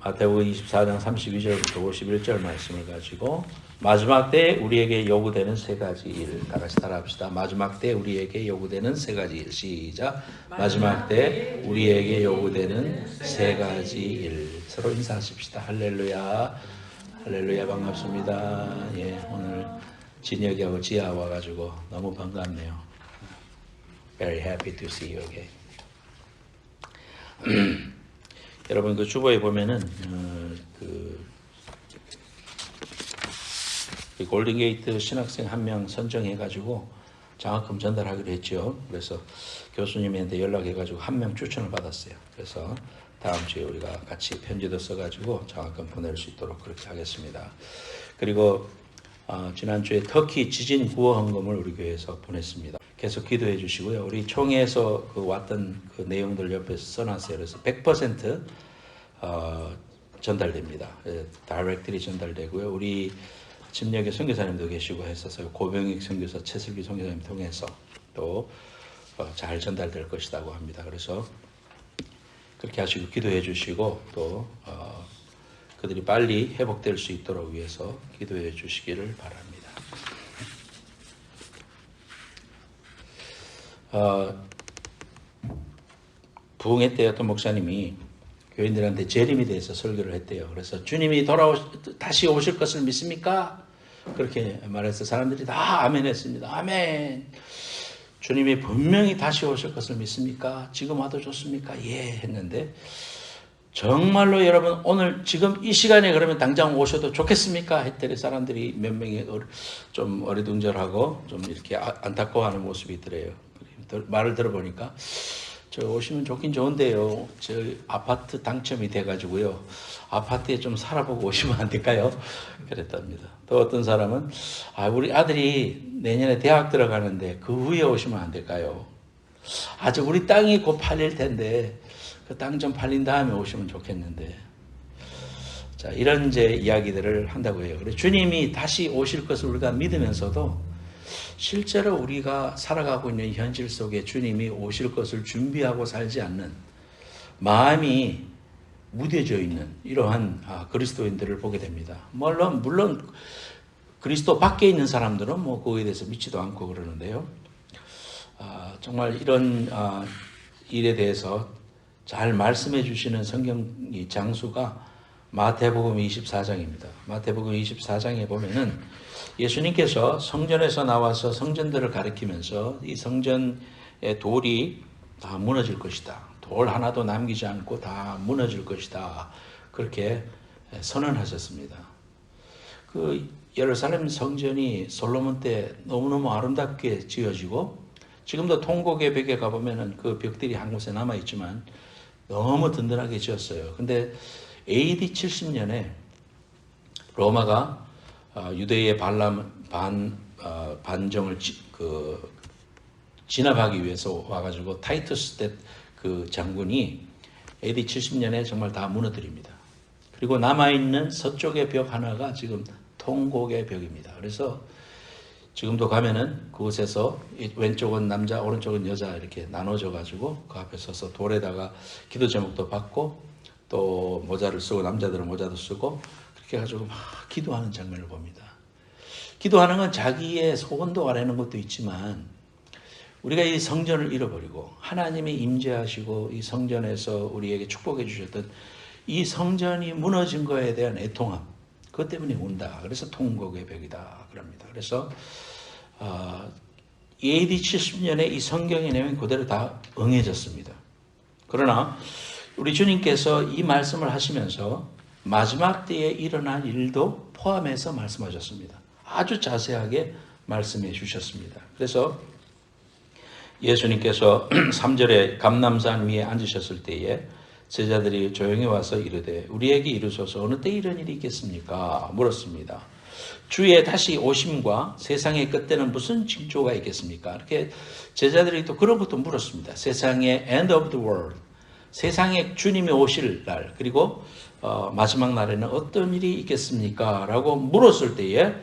마태복음 24장 32절부터 51절 말씀을 가지고 마지막 때 우리에게 요구되는 세 가지 일, 다 같이 따라합시다. 마지막 때 우리에게 요구되는 세 가지 일. 시작. 마지막 때 우리에게 요구되는 세 가지 일. 서로 인사하십시다. 할렐루야. 할렐루야, 반갑습니다. 예, 오늘 진혁이하고 지아 와가지고 너무 반갑네요. Very happy to see you again. 여러분 그 주보에 보면은 골든게이트 신학생 한 명 선정해가지고 장학금 전달하기로 했죠. 그래서 교수님한테 연락해가지고 한 명 추천을 받았어요. 그래서 다음 주에 우리가 같이 편지도 써가지고 장학금 보낼 수 있도록 그렇게 하겠습니다. 그리고 지난주에 터키 지진 구호 헌금을 우리 교회에서 보냈습니다. 계속 기도해 주시고요. 우리 총회에서 왔던 그 내용들 옆에서 써놨어요. 그래서 100% 전달됩니다. 다이렉트리 전달되고요. 우리 침략의 선교사님도 계시고 했어서 고병익 선교사, 최슬기 선교사님 통해서 또 잘 전달될 것이라고 합니다. 그래서 그렇게 하시고 기도해 주시고 또 그들이 빨리 회복될 수 있도록 위해서 기도해 주시기를 바랍니다. 부흥회 때 어떤 목사님이 교인들한테 재림에 대해서 설교를 했대요. 그래서 주님이 다시 오실 것을 믿습니까? 그렇게 말해서 사람들이 다 아멘 했습니다. 아멘. 주님이 분명히 다시 오실 것을 믿습니까? 지금 와도 좋습니까? 예 했는데 정말로 여러분 오늘 지금 이 시간에 그러면 당장 오셔도 좋겠습니까? 했더니 사람들이 몇 명이 좀 어리둥절하고 좀 이렇게 안타까워하는 모습이 있더래요. 말을 들어보니까 저 오시면 좋긴 좋은데요. 저 아파트 당첨이 돼가지고요. 아파트에 좀 살아보고 오시면 안 될까요? 그랬답니다. 또 어떤 사람은 우리 아들이 내년에 대학 들어가는데 그 후에 오시면 안 될까요? 아주 우리 땅이 곧 팔릴 텐데 그 땅 좀 팔린 다음에 오시면 좋겠는데. 자, 이런 이제 이야기들을 한다고 해요. 그래서 주님이 다시 오실 것을 우리가 믿으면서도 실제로 우리가 살아가고 있는 현실 속에 주님이 오실 것을 준비하고 살지 않는 마음이 무뎌져 있는 이러한 그리스도인들을 보게 됩니다. 물론 그리스도 밖에 있는 사람들은 뭐 그거에 대해서 믿지도 않고 그러는데요. 정말 이런 일에 대해서 잘 말씀해 주시는 성경 장수가 마태복음 24장입니다. 마태복음 24장에 보면은 예수님께서 성전에서 나와서 성전들을 가리키면서 이 성전의 돌이 다 무너질 것이다. 돌 하나도 남기지 않고 다 무너질 것이다. 그렇게 선언하셨습니다. 그 예루살렘 성전이 솔로몬 때 너무너무 아름답게 지어지고 지금도 통곡의 벽에 가보면은 그 벽들이 한 곳에 남아있지만 너무 든든하게 지었어요. 근데 AD 70년에 로마가 유대의 반정을 진압하기 위해서 와가지고 타이투스 때 그 장군이 AD 70년에 정말 다 무너뜨립니다. 그리고 남아있는 서쪽의 벽 하나가 지금 통곡의 벽입니다. 그래서 지금도 가면은 그곳에서 왼쪽은 남자, 오른쪽은 여자 이렇게 나눠져 가지고 그 앞에 서서 돌에다가 기도 제목도 받고 또 모자를 쓰고 남자들은 모자도 쓰고 그렇게 해가지고 막 기도하는 장면을 봅니다. 기도하는 건 자기의 소원도 아뢰는 것도 있지만 우리가 이 성전을 잃어버리고 하나님이 임재하시고 이 성전에서 우리에게 축복해 주셨던 이 성전이 무너진 거에 대한 애통함 그것 때문에 운다. 그래서 통곡의 벽이다 그럽니다. 그래서 AD 70년에 이 성경의 내용이 그대로 다 응해졌습니다. 그러나 우리 주님께서 이 말씀을 하시면서 마지막 때에 일어날 일도 포함해서 말씀하셨습니다. 아주 자세하게 말씀해 주셨습니다. 그래서 예수님께서 3절에 감람산 위에 앉으셨을 때에 제자들이 조용히 와서 이르되 우리에게 이르소서 어느 때 이런 일이 있겠습니까? 물었습니다. 주의 다시 오심과 세상의 끝에는 무슨 징조가 있겠습니까? 이렇게 제자들이 또 그런 것도 물었습니다. 세상의 end of the world, 세상에 주님이 오실 날 그리고 마지막 날에는 어떤 일이 있겠습니까? 라고 물었을 때에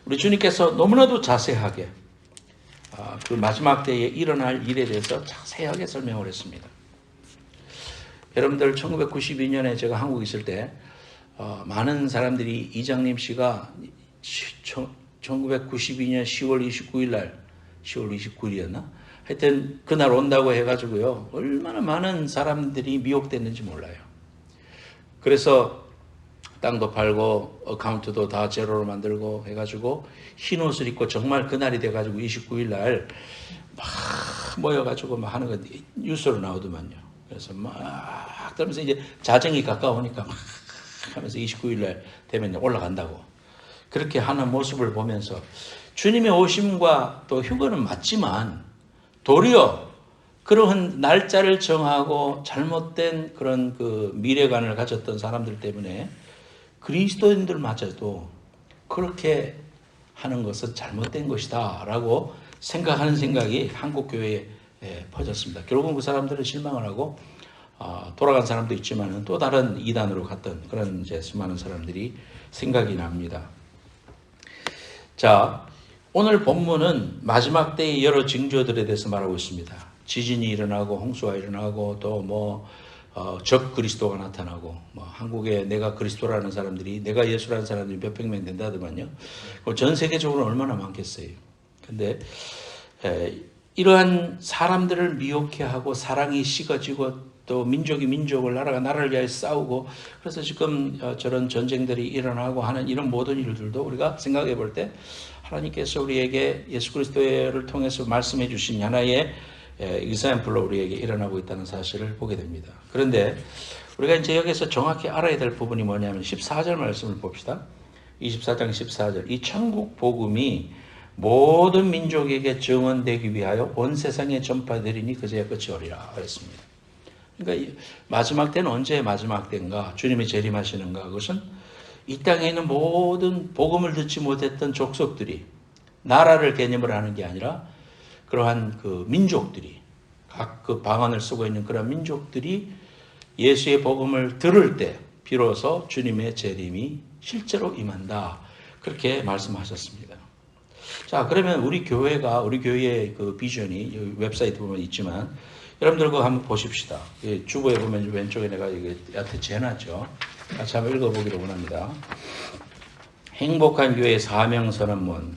우리 주님께서 너무나도 자세하게 그 마지막 때에 일어날 일에 대해서 자세하게 설명을 했습니다. 여러분들 1992년에 제가 한국에 있을 때 많은 사람들이 이장님 씨가 1992년 10월 29일 날 10월 29일이었나? 하여튼 그날 온다고 해가지고요. 얼마나 많은 사람들이 미혹됐는지 몰라요. 그래서 땅도 팔고 어카운트도 다 제로로 만들고 해가지고 흰 옷을 입고 정말 그날이 돼가지고 29일 날 막 모여가지고 막 하는 거 뉴스로 나오더만요. 그래서 막 그러면서 이제 자정이 가까우니까 막 하면서 29일 날 되면 올라간다고 그렇게 하는 모습을 보면서 주님의 오심과 또 휴거는 맞지만 도리어 그러한 날짜를 정하고 잘못된 그런 그 미래관을 가졌던 사람들 때문에 그리스도인들마저도 그렇게 하는 것은 잘못된 것이다 라고 생각하는 생각이 한국 교회에 퍼졌습니다. 결국은 그 사람들은 실망을 하고 돌아간 사람도 있지만 또 다른 이단으로 갔던 그런 이제 수많은 사람들이 생각이 납니다. 자, 오늘 본문은 마지막 때의 여러 징조들에 대해서 말하고 있습니다. 지진이 일어나고 홍수가 일어나고 또 적 그리스도가 나타나고 한국에 내가 그리스도라는 사람들이 내가 예수라는 사람들이 몇백 명 된다더만요. 전 세계적으로 얼마나 많겠어요. 근데 이러한 사람들을 미혹해 하고 사랑이 식어지고 또 민족이 민족을 나라가 나라를 위하여 싸우고 그래서 지금 저런 전쟁들이 일어나고 하는 이런 모든 일들도 우리가 생각해 볼 때 하나님께서 우리에게 예수 그리스도를 통해서 말씀해 주신 하나의 example로 우리에게 일어나고 있다는 사실을 보게 됩니다. 그런데 우리가 이제 여기서 정확히 알아야 될 부분이 뭐냐면 14절 말씀을 봅시다. 24장 14절. 이 천국 복음이 모든 민족에게 증언되기 위하여 온 세상에 전파되리니 그제야 끝이 오리라 그랬습니다. 그러니까 마지막 때는 언제 마지막 때인가? 주님이 재림하시는가? 그것은 이 땅에 있는 모든 복음을 듣지 못했던 족속들이 나라를 개념을 하는 게 아니라 그러한 그 민족들이 각 그 방언을 쓰고 있는 그런 민족들이 예수의 복음을 들을 때 비로소 주님의 재림이 실제로 임한다. 그렇게 말씀하셨습니다. 자, 그러면 우리 교회의 그 비전이 여기 웹사이트 보면 있지만 여러분들 그거 한번 보십시다. 주보에 보면 왼쪽에 내가 이게 야트치 해놨죠. 같이 한번 읽어보기를 원합니다. 행복한 교회 사명선언문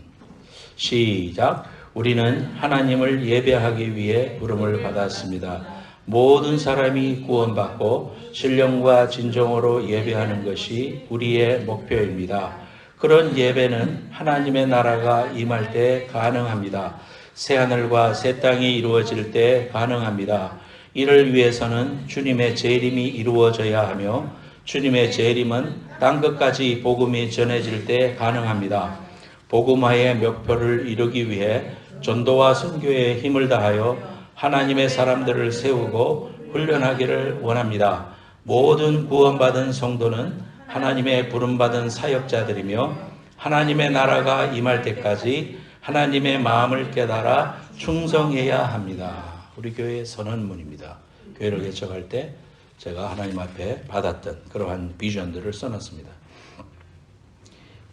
시작. 우리는 하나님을 예배하기 위해 부름을 받았습니다. 모든 사람이 구원받고 신령과 진정으로 예배하는 것이 우리의 목표입니다. 그런 예배는 하나님의 나라가 임할 때 가능합니다. 새하늘과 새 땅이 이루어질 때 가능합니다. 이를 위해서는 주님의 재림이 이루어져야 하며 주님의 재림은 땅끝까지 복음이 전해질 때 가능합니다. 복음화의 목표를 이루기 위해 전도와 선교에 힘을 다하여 하나님의 사람들을 세우고 훈련하기를 원합니다. 모든 구원받은 성도는 하나님의 부름받은 사역자들이며 하나님의 나라가 임할 때까지 하나님의 마음을 깨달아 충성해야 합니다. 우리 교회의 선언문입니다. 교회를 개척할 때 제가 하나님 앞에 받았던 그러한 비전들을 써놨습니다.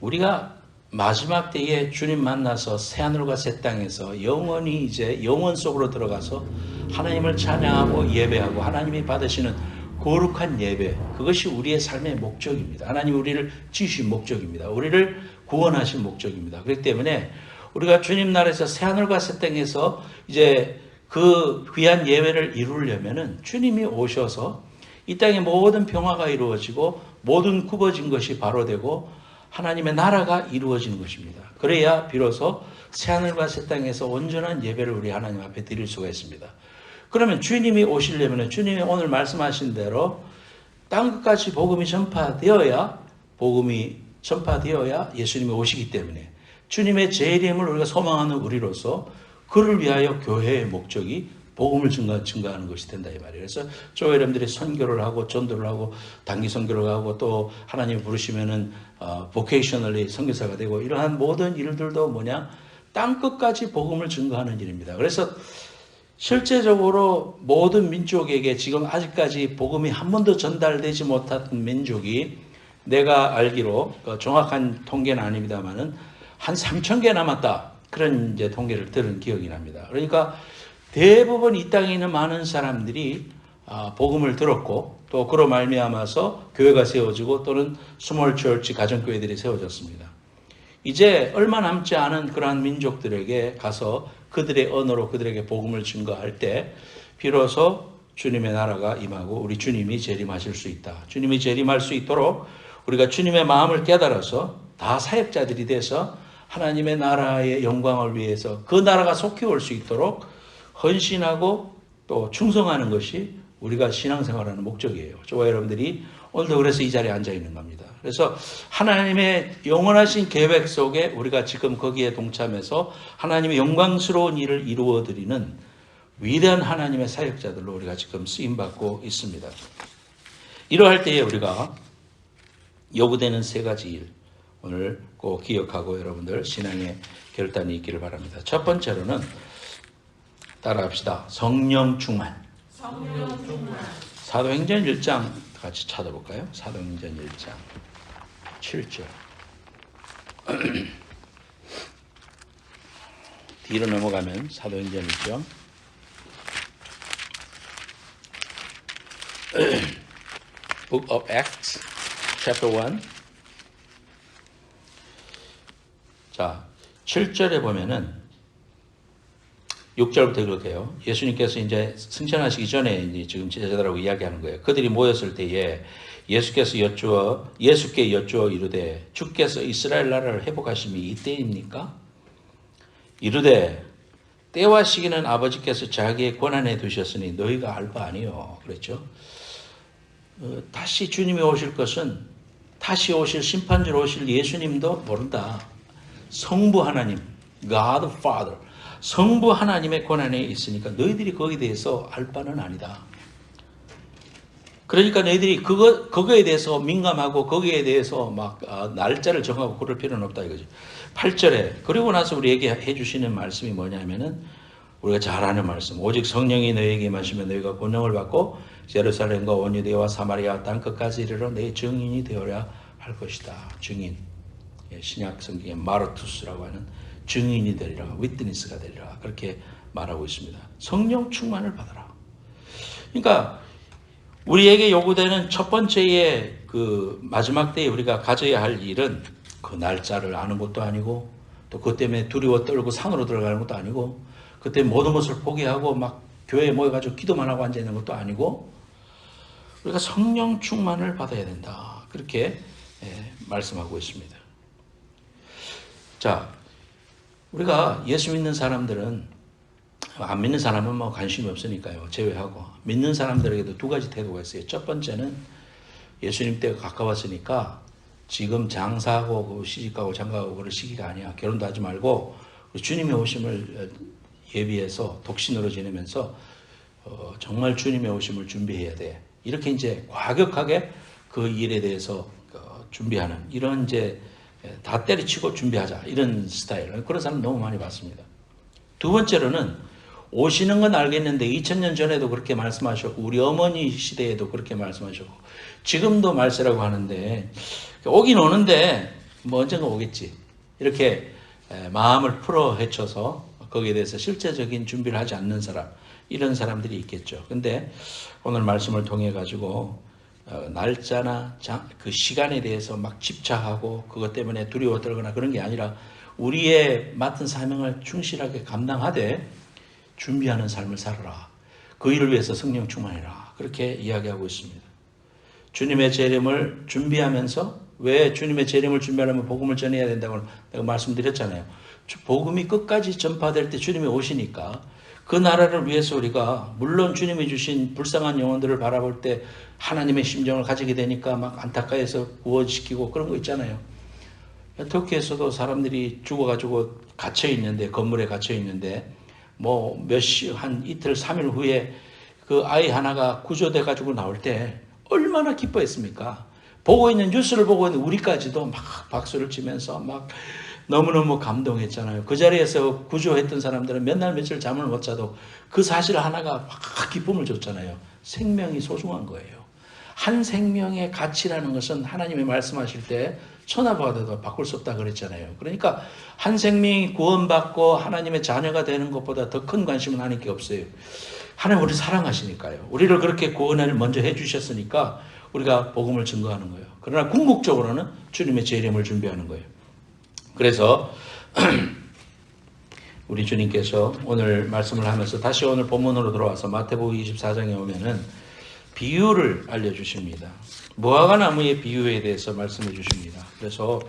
우리가 마지막 때에 주님 만나서 새하늘과 새 땅에서 영원히 이제 영원 속으로 들어가서 하나님을 찬양하고 예배하고 하나님이 받으시는 거룩한 예배, 그것이 우리의 삶의 목적입니다. 하나님 우리를 지으신 목적입니다. 우리를 구원하신 목적입니다. 그렇기 때문에 우리가 주님 나라에서 새하늘과 새 땅에서 이제 그 귀한 예배를 이루려면은 주님이 오셔서 이 땅에 모든 평화가 이루어지고 모든 굽어진 것이 바로 되고 하나님의 나라가 이루어지는 것입니다. 그래야 비로소 새하늘과 새 땅에서 온전한 예배를 우리 하나님 앞에 드릴 수가 있습니다. 그러면 주님이 오시려면 주님이 오늘 말씀하신 대로 땅끝까지 복음이 전파되어야 예수님이 오시기 때문에 주님의 재림을 우리가 소망하는 우리로서 그를 위하여 교회의 목적이 복음을 증가하는 것이 된다 이 말이에요. 그래서 저 여러분들이 선교를 하고 전도를 하고 단기 선교를 하고 또 하나님이 부르시면은 vocationally 선교사가 되고 이러한 모든 일들도 뭐냐 땅끝까지 복음을 증거하는 일입니다. 그래서 실제적으로 모든 민족에게 지금 아직까지 복음이 한 번도 전달되지 못한 민족이 내가 알기로 정확한 통계는 아닙니다만은 한 3,000개 남았다. 그런 이제 통계를 들은 기억이 납니다. 그러니까 대부분 이 땅에 있는 많은 사람들이 복음을 들었고 또 그로 말미암아서 교회가 세워지고 또는 스몰 처치 가정교회들이 세워졌습니다. 이제 얼마 남지 않은 그러한 민족들에게 가서 그들의 언어로 그들에게 복음을 증거할 때 비로소 주님의 나라가 임하고 우리 주님이 재림하실 수 있다. 주님이 재림할 수 있도록 우리가 주님의 마음을 깨달아서 다 사역자들이 돼서 하나님의 나라의 영광을 위해서 그 나라가 속히 올 수 있도록 헌신하고 또 충성하는 것이 우리가 신앙생활하는 목적이에요. 저와 여러분들이 오늘도 그래서 이 자리에 앉아 있는 겁니다. 그래서 하나님의 영원하신 계획 속에 우리가 지금 거기에 동참해서 하나님의 영광스러운 일을 이루어드리는 위대한 하나님의 사역자들로 우리가 지금 쓰임받고 있습니다. 이러할 때에 우리가 요구되는 세 가지 일 오늘 꼭 기억하고 여러분들 신앙의 결단이 있기를 바랍니다. 첫 번째로는 따라합시다. 성령 충만. 사도행전 1장 같이 찾아볼까요? 사도행전 1장 7절. 뒤로 넘어가면 사도행전 1장 Book of Acts, chapter 1. 자, 7절에 보면은 6절부터 그렇게요. 예수님께서 이제 승천하시기 전에 이제 지금 제자들하고 이야기하는 거예요. 그들이 모였을 때에 예수께 여쭈어 이르되 주께서 이스라엘 나라를 회복하심이 이때입니까? 이르되 때와 시기는 아버지께서 자기의 권한에 두셨으니 너희가 알 바 아니요. 그랬죠. 다시 주님이 오실 것은 다시 오실 심판주로 오실 예수님도 모른다. 성부 하나님, God Father, 성부 하나님의 권한에 있으니까 너희들이 거기에 대해서 알 바는 아니다. 그러니까 너희들이 그거에 대해서 민감하고 거기에 대해서 막 날짜를 정하고 그럴 필요는 없다 이거죠. 8절에 그리고 나서 우리에게 해주시는 말씀이 뭐냐면은 우리가 잘 아는 말씀. 오직 성령이 너희에게 임하시면 너희가 권능을 받고 예루살렘과 온 유대와 사마리아 땅 끝까지 이르러 내 증인이 되어야 할 것이다. 증인. 신약 성경에 마르투스라고 하는 증인이 되리라. 위트니스가 되리라. 그렇게 말하고 있습니다. 성령 충만을 받아라. 그러니까 우리에게 요구되는 첫 번째의 그 마지막 때에 우리가 가져야 할 일은 그 날짜를 아는 것도 아니고 또 그것 때문에 두려워 떨고 산으로 들어가는 것도 아니고 그때 모든 것을 포기하고 막 교회에 모여가지고 기도만 하고 앉아있는 것도 아니고 우리가 성령 충만을 받아야 된다. 그렇게 말씀하고 있습니다. 자, 우리가 예수 믿는 사람들은 안 믿는 사람은 뭐 관심이 없으니까요. 제외하고 믿는 사람들에게도 두 가지 태도가 있어요. 첫 번째는 예수님 때가 가까웠으니까 지금 장사하고 시집가고 장가가고 그럴 시기가 아니야. 결혼도 하지 말고 주님의 오심을 예비해서 독신으로 지내면서 정말 주님의 오심을 준비해야 돼. 이렇게 이제 과격하게 그 일에 대해서 준비하는 이런 이제 다 때려치고 준비하자 이런 스타일. 그런 사람 너무 많이 봤습니다. 두 번째로는 오시는 건 알겠는데 2000년 전에도 그렇게 말씀하셨고 우리 어머니 시대에도 그렇게 말씀하셨고 지금도 말세라고 하는데 오긴 오는데 뭐 언젠가 오겠지. 이렇게 마음을 풀어 헤쳐서 거기에 대해서 실제적인 준비를 하지 않는 사람 이런 사람들이 있겠죠. 근데 오늘 말씀을 통해 가지고 날짜나 그 시간에 대해서 막 집착하고 그것 때문에 두려워 떨거나 그런 게 아니라 우리의 맡은 사명을 충실하게 감당하되 준비하는 삶을 살아라. 그 일을 위해서 성령 충만해라. 그렇게 이야기하고 있습니다. 주님의 재림을 준비하면서 왜 주님의 재림을 준비하려면 복음을 전해야 된다고 내가 말씀드렸잖아요. 복음이 끝까지 전파될 때 주님이 오시니까 그 나라를 위해서 우리가 물론 주님이 주신 불쌍한 영혼들을 바라볼 때 하나님의 심정을 가지게 되니까 막 안타까워서 구원시키고 그런 거 있잖아요. 터키에서도 사람들이 죽어가지고 갇혀있는데 건물에 갇혀있는데 뭐 한 이틀 3일 후에 그 아이 하나가 구조돼가지고 나올 때 얼마나 기뻐했습니까? 보고 있는 뉴스를 보고 있는 우리까지도 막 박수를 치면서 막 너무너무 감동했잖아요. 그 자리에서 구조했던 사람들은 몇 날 며칠 잠을 못 자도 그 사실 하나가 막 기쁨을 줬잖아요. 생명이 소중한 거예요. 한 생명의 가치라는 것은 하나님이 말씀하실 때 천하보아도 바꿀 수 없다 그랬잖아요. 그러니까 한 생명이 구원받고 하나님의 자녀가 되는 것보다 더 큰 관심은 하나님께 없어요. 하나님 우리 사랑하시니까요. 우리를 그렇게 구원을 먼저 해주셨으니까 우리가 복음을 증거하는 거예요. 그러나 궁극적으로는 주님의 재림을 준비하는 거예요. 그래서 우리 주님께서 오늘 말씀을 하면서 다시 오늘 본문으로 돌아와서 마태복음 24장에 오면은 비유를 알려주십니다. 무화과 나무의 비유에 대해서 말씀해 주십니다. 그래서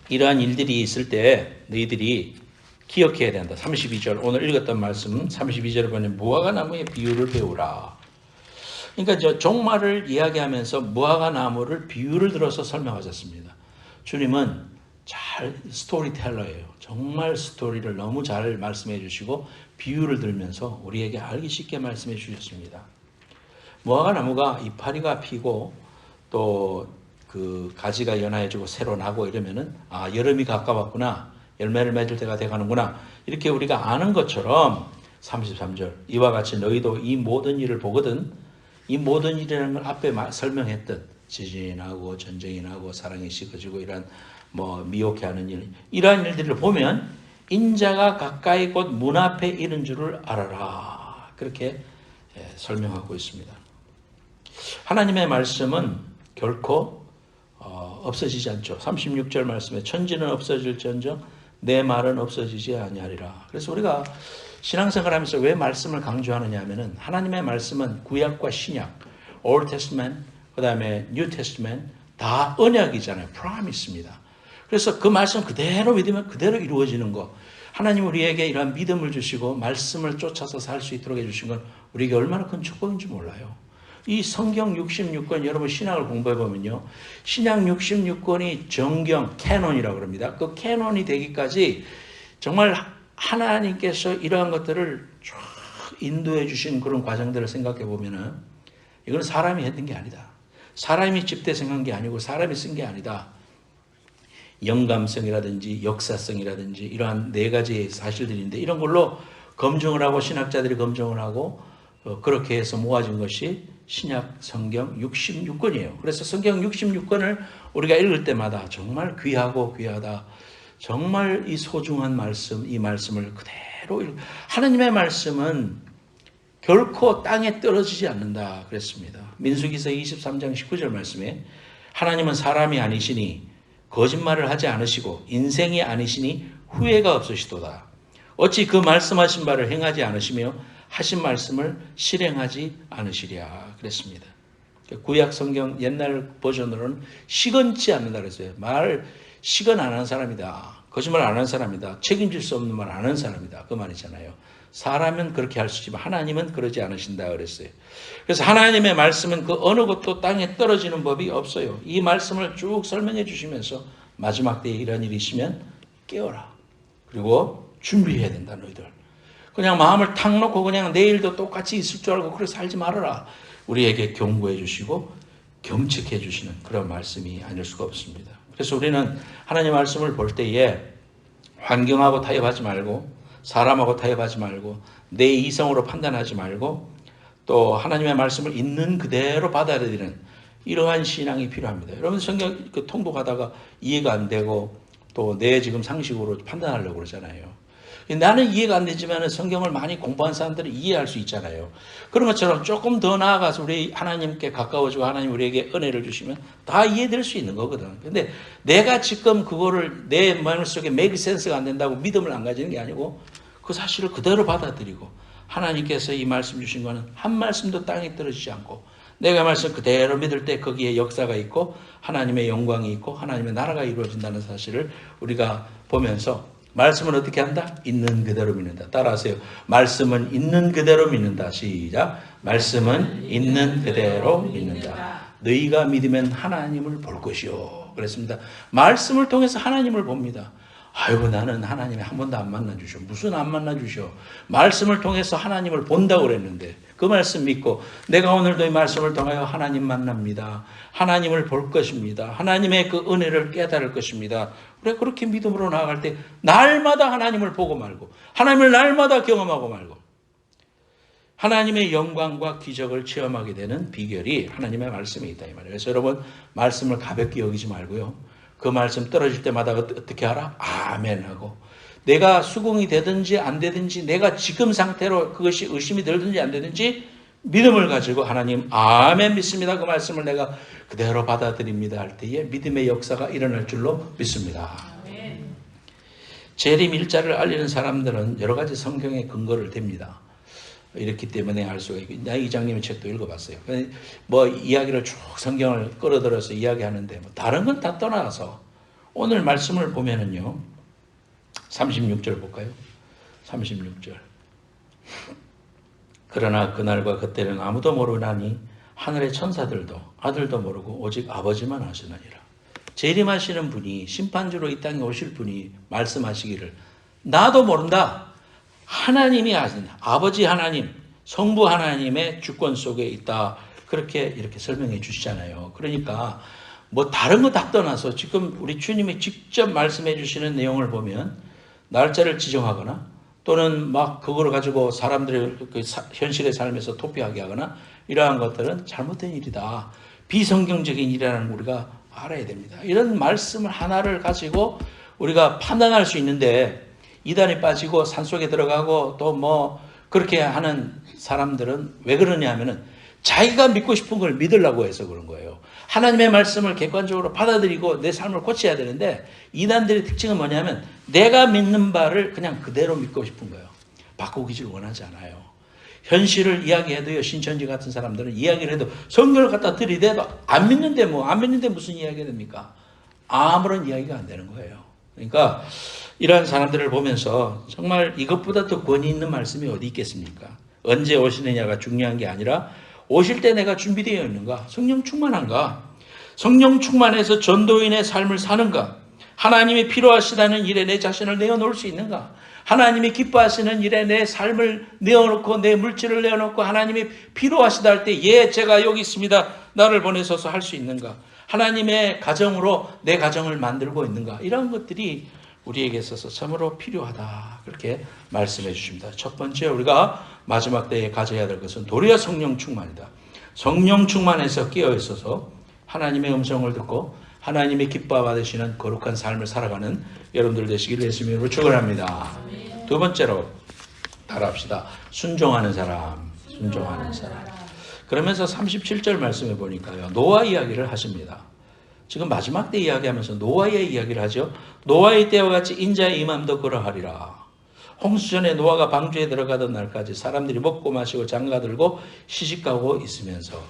이러한 일들이 있을 때 너희들이 기억해야 된다. 32절 오늘 읽었던 말씀 32절에 보면 무화과 나무의 비유를 배우라. 그러니까 저 종말을 이야기하면서 무화과 나무를 비유를 들어서 설명하셨습니다. 주님은 잘 스토리텔러예요. 정말 스토리를 너무 잘 말씀해 주시고 비유를 들면서 우리에게 알기 쉽게 말씀해 주셨습니다. 무화과 나무가 이파리가 피고 또 그 가지가 연화해지고 새로 나고 이러면은 아 여름이 가까웠구나. 열매를 맺을 때가 돼가는구나. 이렇게 우리가 아는 것처럼 33절 이와 같이 너희도 이 모든 일을 보거든. 이 모든 일이라는 걸 앞에 설명했던 지진이 나고 전쟁이 나고 사랑이 식어지고 이런 미혹해하는 일 이러한 일들을 보면 인자가 가까이 곧 문 앞에 이른 줄을 알아라. 그렇게 설명하고 있습니다. 하나님의 말씀은 결코 없어지지 않죠. 36절 말씀에 천지는 없어질지언정 내 말은 없어지지 아니하리라. 그래서 우리가 신앙생활하면서 왜 말씀을 강조하느냐 하면은 하나님의 말씀은 구약과 신약, Old Testament, 그 다음에 New Testament 다 언약이잖아요. promise입니다. 그래서 그 말씀 그대로 믿으면 그대로 이루어지는 거. 하나님 우리에게 이러한 믿음을 주시고 말씀을 쫓아서 살 수 있도록 해주신 건 우리에게 얼마나 큰 축복인지 몰라요. 이 성경 66권 여러분 신학을 공부해 보면요. 신약 66권이 정경, 캐논이라고 그럽니다. 그 캐논이 되기까지 정말 하나님께서 이러한 것들을 쭉 인도해 주신 그런 과정들을 생각해 보면은 이건 사람이 했던 게 아니다. 사람이 집대성한 게 아니고 사람이 쓴 게 아니다. 영감성이라든지 역사성이라든지 이러한 네 가지의 사실들인데 이런 걸로 검증을 하고 신학자들이 검증을 하고 그렇게 해서 모아진 것이 신약 성경 66권이에요. 그래서 성경 66권을 우리가 읽을 때마다 정말 귀하고 귀하다. 정말 이 소중한 말씀, 이 말씀을 그대로 하나님의 말씀은 결코 땅에 떨어지지 않는다 그랬습니다. 민수기서 23장 19절 말씀에 하나님은 사람이 아니시니 거짓말을 하지 않으시고 인생이 아니시니 후회가 없으시도다. 어찌 그 말씀하신 바를 행하지 않으시며 하신 말씀을 실행하지 않으시랴 그랬습니다. 구약 성경 옛날 버전으로는 시건치 않는다 그랬어요. 말 시건 안 하는 사람이다. 거짓말 안 하는 사람이다. 책임질 수 없는 말 안 하는 사람이다. 그 말이잖아요. 사람은 그렇게 할 수 있지만 하나님은 그러지 않으신다 그랬어요. 그래서 하나님의 말씀은 그 어느 것도 땅에 떨어지는 법이 없어요. 이 말씀을 쭉 설명해 주시면서 마지막 때에 이런 일이 있으면 깨어라. 그리고 준비해야 된다 너희들. 그냥 마음을 탁 놓고 그냥 내일도 똑같이 있을 줄 알고 그렇게 살지 말아라. 우리에게 경고해 주시고 경책해 주시는 그런 말씀이 아닐 수가 없습니다. 그래서 우리는 하나님 말씀을 볼 때에 환경하고 타협하지 말고 사람하고 타협하지 말고 내 이성으로 판단하지 말고 또 하나님의 말씀을 있는 그대로 받아들이는 이러한 신앙이 필요합니다. 여러분 성경 통독하다가 이해가 안 되고 또 내 지금 상식으로 판단하려고 그러잖아요. 나는 이해가 안 되지만 성경을 많이 공부한 사람들은 이해할 수 있잖아요. 그런 것처럼 조금 더 나아가서 우리 하나님께 가까워지고 하나님 우리에게 은혜를 주시면 다 이해될 수 있는 거거든. 근데 내가 지금 그거를 내 마음속에 make sense가 안 된다고 믿음을 안 가지는 게 아니고 그 사실을 그대로 받아들이고 하나님께서 이 말씀 주신 거는 한 말씀도 땅에 떨어지지 않고 내가 말씀 그대로 믿을 때 거기에 역사가 있고 하나님의 영광이 있고 하나님의 나라가 이루어진다는 사실을 우리가 보면서 말씀은 어떻게 한다? 있는 그대로 믿는다. 따라하세요. 말씀은 있는 그대로 믿는다. 시작. 말씀은 있는 그대로 믿는다. 너희가 믿으면 하나님을 볼 것이요. 그랬습니다. 말씀을 통해서 하나님을 봅니다. 아이고 나는 하나님이 한 번도 안 만나주셔. 무슨 안 만나주셔. 말씀을 통해서 하나님을 본다고 그랬는데 그 말씀 믿고 내가 오늘도 이 말씀을 통하여 하나님 만납니다. 하나님을 볼 것입니다. 하나님의 그 은혜를 깨달을 것입니다. 그래 그렇게 믿음으로 나아갈 때 날마다 하나님을 보고 말고 하나님을 날마다 경험하고 말고 하나님의 영광과 기적을 체험하게 되는 비결이 하나님의 말씀에 있다 이 말이에요. 그래서 여러분 말씀을 가볍게 여기지 말고요. 그 말씀 떨어질 때마다 어떻게 하라? 아멘 하고 내가 수긍이 되든지 안 되든지 내가 지금 상태로 그것이 의심이 들든지 안 되든지 믿음을 가지고 하나님 아멘 믿습니다. 그 말씀을 내가 그대로 받아들입니다 할 때에 믿음의 역사가 일어날 줄로 믿습니다. 재림 일자를 알리는 사람들은 여러 가지 성경의 근거를 댑니다. 이렇기 때문에 알 수가 있고, 나 이장님의 책도 읽어봤어요. 뭐 이야기를 쭉 성경을 끌어들여서 이야기하는데 뭐 다른 건 다 떠나서 오늘 말씀을 보면은요, 36절 볼까요? 36절. 그러나 그날과 그때는 아무도 모르나니 하늘의 천사들도 아들도 모르고 오직 아버지만 아시느니라. 재림하시는 분이, 심판주로 이 땅에 오실 분이 말씀하시기를 나도 모른다. 하나님이 아신다. 아버지 하나님, 성부 하나님의 주권 속에 있다. 그렇게 이렇게 설명해 주시잖아요. 그러니까 뭐 다른 거 다 떠나서 지금 우리 주님이 직접 말씀해 주시는 내용을 보면 날짜를 지정하거나 또는 막 그거를 가지고 사람들의 그 현실의 삶에서 도피하게 하거나 이러한 것들은 잘못된 일이다. 비성경적인 일이라는 우리가 알아야 됩니다. 이런 말씀을 하나를 가지고 우리가 판단할 수 있는데 이단에 빠지고 산속에 들어가고 또 뭐 그렇게 하는 사람들은 왜 그러냐 하면은 자기가 믿고 싶은 걸 믿으려고 해서 그런 거예요. 하나님의 말씀을 객관적으로 받아들이고 내 삶을 고쳐야 되는데 이단들의 특징은 뭐냐면 내가 믿는 바를 그냥 그대로 믿고 싶은 거예요. 바꾸기를 원하지 않아요. 현실을 이야기해도요, 신천지 같은 사람들은 이야기를 해도 성경을 갖다 들이대도 안 믿는데 무슨 이야기가 됩니까? 아무런 이야기가 안 되는 거예요. 그러니까 이러한 사람들을 보면서 정말 이것보다 더 권위 있는 말씀이 어디 있겠습니까? 언제 오시느냐가 중요한 게 아니라 오실 때 내가 준비되어 있는가? 성령 충만한가? 성령 충만해서 전도인의 삶을 사는가? 하나님이 필요하시다는 일에 내 자신을 내어놓을 수 있는가? 하나님이 기뻐하시는 일에 내 삶을 내어놓고 내 물질을 내어놓고 하나님이 필요하시다 할 때 예, 제가 여기 있습니다. 나를 보내셔서 할 수 있는가? 하나님의 가정으로 내 가정을 만들고 있는가? 이런 것들이 우리에게 있어서 참으로 필요하다. 그렇게 말씀해 주십니다. 첫 번째 우리가 마지막 때에 가져야 될 것은 도리어 성령 충만이다. 성령 충만해서 깨어 있어서 하나님의 음성을 듣고 하나님의 기뻐 받으시는 거룩한 삶을 살아가는 여러분들 되시기를 예수님의 이름으로 축원합니다. 두 번째로 따라합시다. 순종하는 사람. 그러면서 37절 말씀해 보니까요, 노아 이야기를 하십니다. 지금 마지막 때 이야기하면서 노아의 이야기를 하죠. 노아의 때와 같이 인자의 임함도 그러하리라. 홍수전에 노아가 방주에 들어가던 날까지 사람들이 먹고 마시고 장가들고 시집가고 있으면서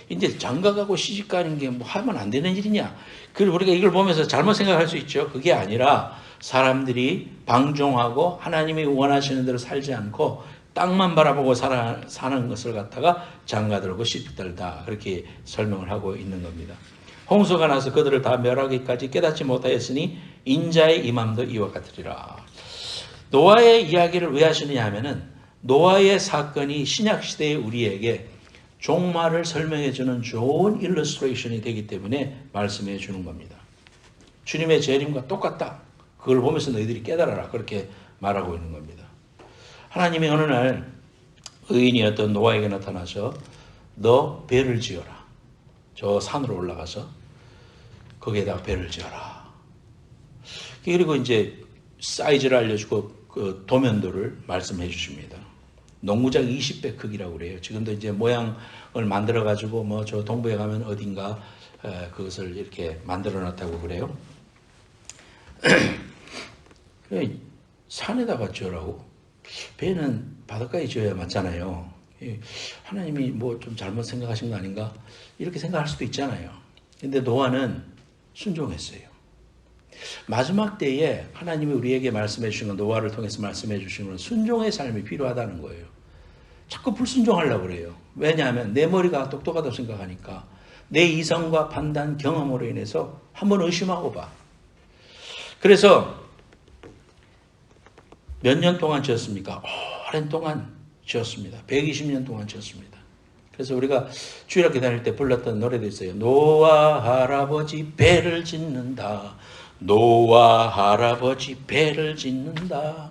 이제 장가가고 시집가는 게 뭐 하면 안 되는 일이냐. 그리고 우리가 이걸 보면서 잘못 생각할 수 있죠. 그게 아니라 사람들이 방종하고 하나님이 원하시는 대로 살지 않고 땅만 바라보고 사는 것을 갖다가 장가들고 시집들다. 그렇게 설명을 하고 있는 겁니다. 홍수가 나서 그들을 다 멸하기까지 깨닫지 못하였으니 인자의 임함도 이와 같으리라. 노아의 이야기를 왜 하시느냐 하면은 노아의 사건이 신약시대의 우리에게 종말을 설명해 주는 좋은 일러스트레이션이 되기 때문에 말씀해 주는 겁니다. 주님의 재림과 똑같다. 그걸 보면서 너희들이 깨달아라. 그렇게 말하고 있는 겁니다. 하나님이 어느 날 의인이었던 노아에게 나타나서 너 배를 지어라. 저 산으로 올라가서 거기에다가 배를 지어라. 그리고 이제 사이즈를 알려주고 그 도면도를 말씀해 주십니다. 농구장 20배 크기라고 그래요. 지금도 이제 모양을 만들어 가지고 뭐 저 동부에 가면 어딘가 그것을 이렇게 만들어 놨다고 그래요. 산에다가 지으라고? 배는 바닷가에 지어야 맞잖아요. 하나님이 뭐 좀 잘못 생각하신 거 아닌가? 이렇게 생각할 수도 있잖아요. 근데 노아는 순종했어요. 마지막 때에 하나님이 우리에게 말씀해 주신 건, 노아를 통해서 말씀해 주신 건 순종의 삶이 필요하다는 거예요. 자꾸 불순종하려고 그래요. 왜냐하면 내 머리가 똑똑하다고 생각하니까 내 이성과 판단, 경험으로 인해서 한번 의심하고 봐. 그래서 몇 년 동안 지었습니까? 오랜 동안 지었습니다. 120년 동안 지었습니다. 그래서 우리가 주일학교 다닐 때 불렀던 노래도 있어요. 노아 할아버지 배를 짓는다. 노아 할아버지 배를 짓는다.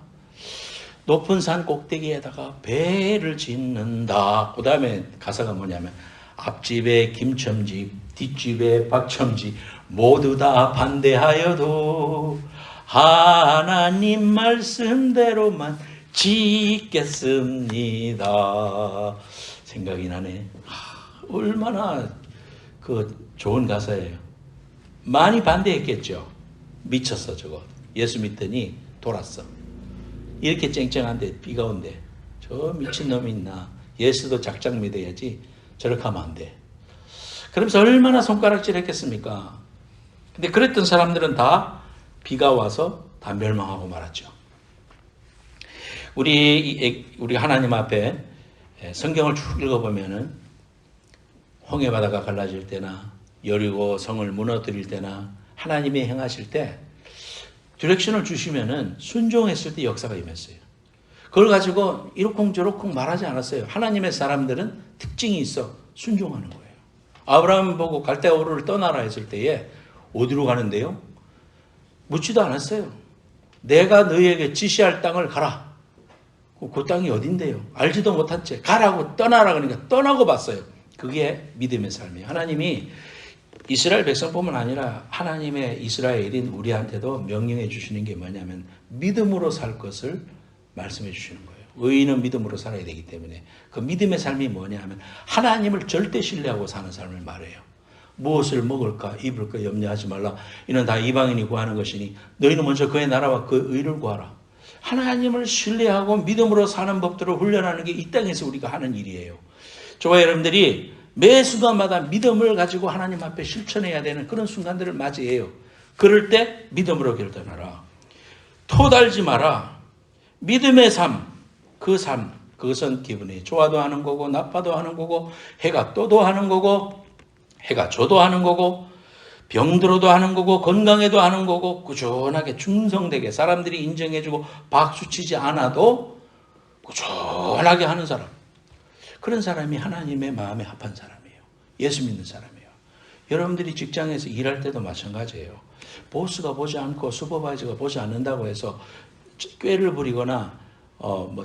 높은 산 꼭대기에다가 배를 짓는다. 그 다음에 가사가 뭐냐면 앞집에 김첨지, 뒷집에 박첨지 모두 다 반대하여도 하나님 말씀대로만 짓겠습니다. 생각이 나네. 얼마나 그 좋은 가사예요. 많이 반대했겠죠. 미쳤어 저거. 예수 믿더니 돌았어. 이렇게 쨍쨍한데 비가 온대. 저 미친놈이 있나. 예수도 작작 믿어야지 저렇게 하면 안 돼. 그러면서 얼마나 손가락질 했겠습니까. 근데 그랬던 사람들은 다 비가 와서 다 멸망하고 말았죠. 우리 하나님 앞에 성경을 쭉 읽어보면은 홍해 바다가 갈라질 때나 여리고 성을 무너뜨릴 때나 하나님이 행하실 때 디렉션을 주시면은 순종했을 때 역사가 임했어요. 그걸 가지고 이러쿵저러쿵 말하지 않았어요. 하나님의 사람들은 특징이 있어. 순종하는 거예요. 아브라함 보고 갈대아 우르를 떠나라 했을 때에 어디로 가는데요? 묻지도 않았어요. 내가 너희에게 지시할 땅을 가라. 그 땅이 어딘데요? 알지도 못한 채 가라고 떠나라 그러니까 떠나고 봤어요. 그게 믿음의 삶이에요. 하나님이 이스라엘 백성뿐만 아니라 하나님의 이스라엘인 우리한테도 명령해 주시는 게 뭐냐면 믿음으로 살 것을 말씀해 주시는 거예요. 의인은 믿음으로 살아야 되기 때문에 그 믿음의 삶이 뭐냐 하면 하나님을 절대 신뢰하고 사는 삶을 말해요. 무엇을 먹을까 입을까 염려하지 말라. 이는 다 이방인이 구하는 것이니 너희는 먼저 그의 나라와 그 의를 구하라. 하나님을 신뢰하고 믿음으로 사는 법들을 훈련하는 게 이 땅에서 우리가 하는 일이에요. 저와 여러분들이 매 순간마다 믿음을 가지고 하나님 앞에 실천해야 되는 그런 순간들을 맞이해요. 그럴 때 믿음으로 결단하라. 토달지 마라. 믿음의 삶, 그것은 기분이 좋아도 하는 거고 나빠도 하는 거고 해가 떠도 하는 거고 해가 져도 하는 거고 병들어도 하는 거고 건강해도 하는 거고 꾸준하게 충성되게 사람들이 인정해주고 박수치지 않아도 꾸준하게 하는 사람. 그런 사람이 하나님의 마음에 합한 사람이에요. 예수 믿는 사람이에요. 여러분들이 직장에서 일할 때도 마찬가지예요. 보스가 보지 않고 슈퍼바이저가 보지 않는다고 해서 꾀를 부리거나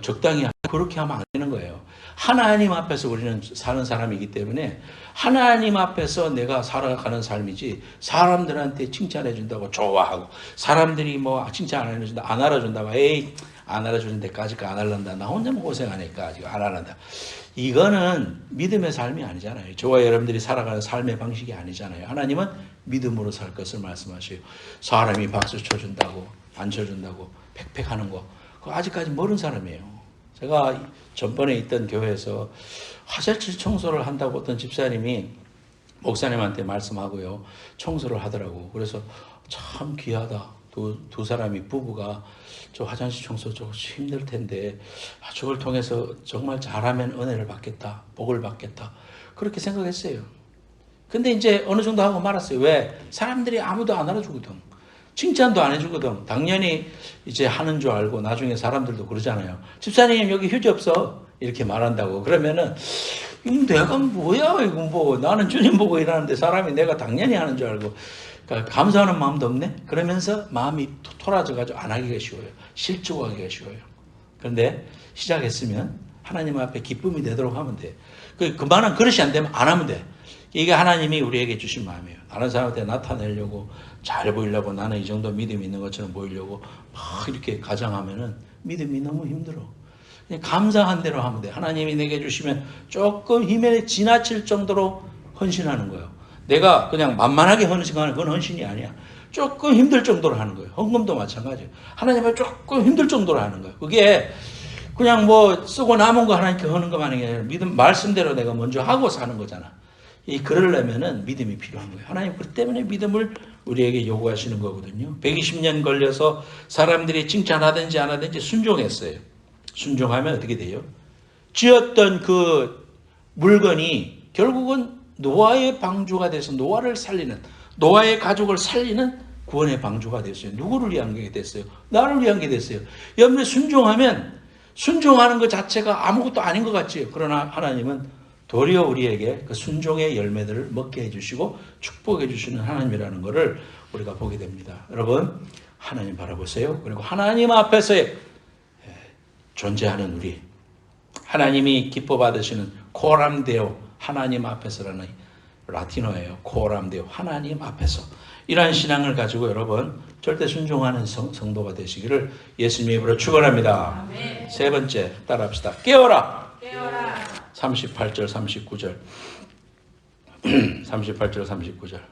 적당히 그렇게 하면 안 되는 거예요. 하나님 앞에서 우리는 사는 사람이기 때문에 하나님 앞에서 내가 살아가는 삶이지 사람들한테 칭찬해 준다고 좋아하고 사람들이 칭찬 안 해준다 안 알아준다고 에이 안 알아주는 데까지 안 할란다 나 혼자만 고생하니까 아직 안 할란다. 이거는 믿음의 삶이 아니잖아요. 저와 여러분들이 살아가는 삶의 방식이 아니잖아요. 하나님은 믿음으로 살 것을 말씀하셔요. 사람이 박수 쳐준다고 안 쳐준다고 팩팩하는 거 그거 아직까지 모르는 사람이에요. 제가 전번에 있던 교회에서 화장실 청소를 한다고 어떤 집사님이 목사님한테 말씀하고요. 청소를 하더라고. 그래서 참 귀하다. 두 사람이 부부가 저 화장실 청소 좀 힘들 텐데 저걸 통해서 정말 잘하면 은혜를 받겠다. 복을 받겠다. 그렇게 생각했어요. 근데 이제 어느 정도 하고 말았어요. 왜? 사람들이 아무도 안 알아주거든. 칭찬도 안 해주거든. 당연히 이제 하는 줄 알고 나중에 사람들도 그러잖아요. 집사님 여기 휴지 없어. 이렇게 말한다고. 그러면은 내가 뭐야 이거 나는 주님 보고 일하는데 사람이 내가 당연히 하는 줄 알고 그러니까 감사하는 마음도 없네. 그러면서 마음이 토라져가지고 안 하기가 쉬워요. 실족하기가 쉬워요. 그런데 시작했으면 하나님 앞에 기쁨이 되도록 하면 돼. 그만한 그릇이 안 되면 안 하면 돼. 이게 하나님이 우리에게 주신 마음이에요. 다른 사람한테 나타내려고 잘 보이려고 나는 이 정도 믿음이 있는 것처럼 보이려고 막 이렇게 가장하면은 믿음이 너무 힘들어. 그냥 감사한 대로 하면 돼. 하나님이 내게 주시면 조금 힘에 지나칠 정도로 헌신하는 거예요. 내가 그냥 만만하게 헌신하는 그건 헌신이 아니야. 조금 힘들 정도로 하는 거예요. 헌금도 마찬가지예요. 하나님을 조금 힘들 정도로 하는 거예요. 그게 그냥 쓰고 남은 거 하나님께 하는 것만 아니라 믿음 말씀대로 내가 먼저 하고 사는 거잖아. 그러려면은 믿음이 필요한 거예요. 하나님 그 때문에 믿음을 우리에게 요구하시는 거거든요. 120년 걸려서 사람들이 칭찬하든지 안 하든지 순종했어요. 순종하면 어떻게 돼요? 쥐었던 그 물건이 결국은 노아의 방주가 돼서 노아를 살리는 노아의 가족을 살리는 구원의 방주가 됐어요. 누구를 위한 게 됐어요? 나를 위한 게 됐어요. 여러분이 순종하면 순종하는 것 자체가 아무것도 아닌 것 같지요. 그러나 하나님은 도리어 우리에게 그 순종의 열매들을 먹게 해주시고 축복해 주시는 하나님이라는 것을 우리가 보게 됩니다. 여러분 하나님 바라보세요. 그리고 하나님 앞에서의 존재하는 우리 하나님이 기뻐 받으시는 코람데오 하나님 앞에서라는 라틴어예요. 코람 데오, 하나님 앞에서. 이러한 신앙을 가지고 여러분 절대 순종하는 성도가 되시기를 예수님의 이름으로 축원합니다. 아멘. 세 번째 따라합시다. 깨어라. 깨어라. 38절 39절 38절 39절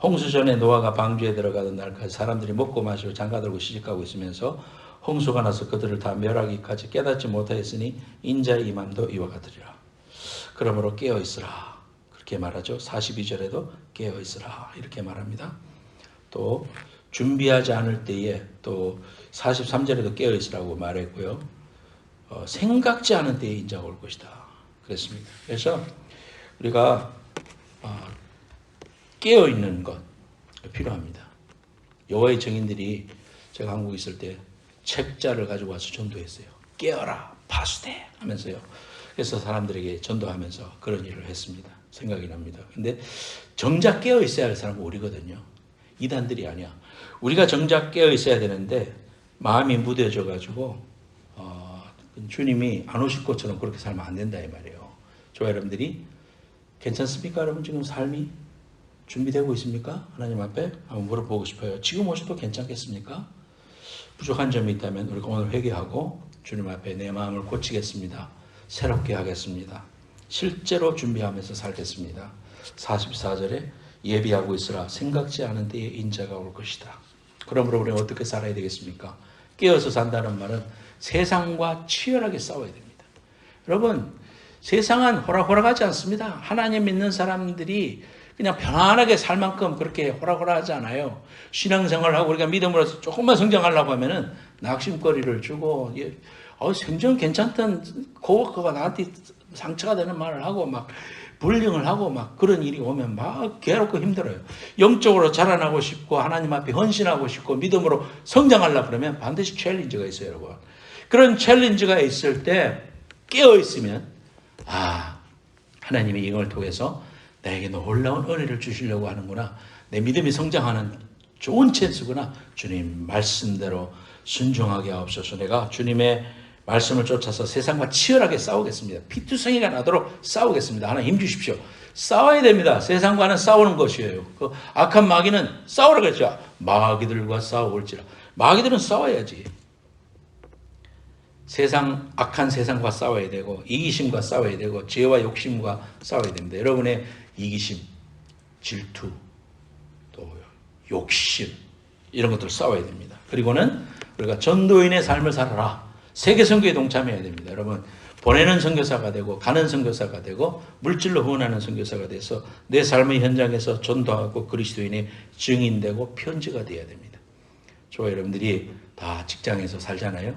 홍수 전에 노아가 방주에 들어가던 날까지 사람들이 먹고 마시고 장가들고 시집가고 있으면서 홍수가 나서 그들을 다 멸하기까지 깨닫지 못하였으니 인자의 임함도 이와 같으리라. 그러므로 깨어있으라. 그렇게 말하죠. 42절에도 깨어있으라. 이렇게 말합니다. 또 준비하지 않을 때에 또 43절에도 깨어있으라고 말했고요. 생각지 않은 때에 인자가 올 것이다. 그랬습니다. 그래서 우리가 깨어있는 것 필요합니다. 여호와의 증인들이 제가 한국에 있을 때 책자를 가지고 와서 전도했어요. 깨어라 파수대 하면서요. 그래서 사람들에게 전도하면서 그런 일을 했습니다. 생각이 납니다. 근데 정작 깨어 있어야 할 사람은 우리거든요. 이단들이 아니야. 우리가 정작 깨어 있어야 되는데 마음이 무뎌져 가지고 주님이 안 오실 것처럼 그렇게 살면 안 된다 이 말이에요. 저와 여러분들이 괜찮습니까? 여러분 지금 삶이 준비되고 있습니까? 하나님 앞에 한번 물어보고 싶어요. 지금 오셔도 괜찮겠습니까? 부족한 점이 있다면 우리가 오늘 회개하고 주님 앞에 내 마음을 고치겠습니다. 새롭게 하겠습니다. 실제로 준비하면서 살겠습니다. 44절에 예비하고 있으라. 생각지 않은 때에 인자가 올 것이다. 그러므로 우리는 어떻게 살아야 되겠습니까? 깨어서 산다는 말은 세상과 치열하게 싸워야 됩니다. 여러분 세상은 호락호락하지 않습니다. 하나님 믿는 사람들이 그냥 편안하게 살 만큼 그렇게 호락호락하지 않아요. 신앙생활하고 우리가 믿음으로서 조금만 성장하려고 하면은 낙심거리를 주고 생전 괜찮던 코워커가 나한테 상처가 되는 말을 하고 막 불링을 하고 막 그런 일이 오면 막 괴롭고 힘들어요. 영적으로 자라나고 싶고 하나님 앞에 헌신하고 싶고 믿음으로 성장하려고 그러면 반드시 챌린지가 있어요, 여러분. 그런 챌린지가 있을 때 깨어있으면 하나님이 이걸 통해서 나에게 놀라운 은혜를 주시려고 하는구나. 내 믿음이 성장하는 좋은 찬스구나. 주님 말씀대로 순종하게 하옵소서. 내가 주님의 말씀을 쫓아서 세상과 치열하게 싸우겠습니다. 피투성이가 나도록 싸우겠습니다. 하나님 힘 주십시오. 싸워야 됩니다. 세상과는 싸우는 것이에요. 그 악한 마귀는 싸우라 그랬죠. 마귀들과 싸울지라. 마귀들은 싸워야지. 악한 세상과 싸워야 되고 이기심과 싸워야 되고 죄와 욕심과 싸워야 됩니다. 여러분의 이기심, 질투, 또 욕심 이런 것들 싸워야 됩니다. 그리고는 우리가 전도인의 삶을 살아라. 세계 선교에 동참해야 됩니다. 여러분 보내는 선교사가 되고 가는 선교사가 되고 물질로 후원하는 선교사가 돼서 내 삶의 현장에서 전도하고 그리스도인의 증인되고 편지가 되어야 됩니다. 저와 여러분들이 다 직장에서 살잖아요.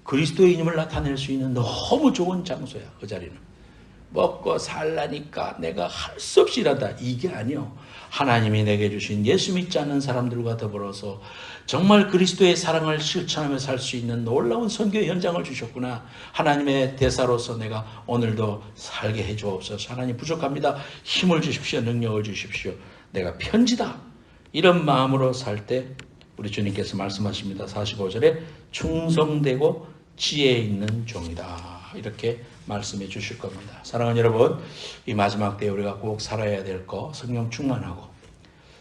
그리스도인임을 나타낼 수 있는 너무 좋은 장소야. 그 자리는 먹고 살라니까 내가 할 수 없이 일한다 이게 아니요. 하나님이 내게 주신 예수 믿지 않는 사람들과 더불어서 정말 그리스도의 사랑을 실천하며 살 수 있는 놀라운 선교 현장을 주셨구나. 하나님의 대사로서 내가 오늘도 살게 해주옵소서. 하나님 부족합니다. 힘을 주십시오. 능력을 주십시오. 내가 편지다. 이런 마음으로 살 때 우리 주님께서 말씀하십니다. 45절에 충성되고 지혜 있는 종이다. 이렇게 말씀해 주실 겁니다. 사랑하는 여러분, 이 마지막 때에 우리가 꼭 살아야 될 거 성령 충만하고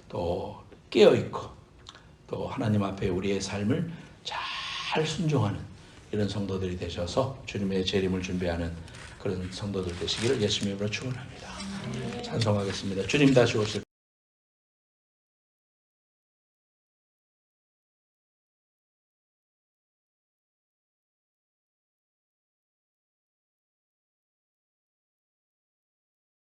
또 깨어있고 또 하나님 앞에 우리의 삶을 잘 순종하는 이런 성도들이 되셔서 주님의 재림을 준비하는 그런 성도들 되시기를 예수님으로 축원합니다. 찬송하겠습니다. 주님 다시 오실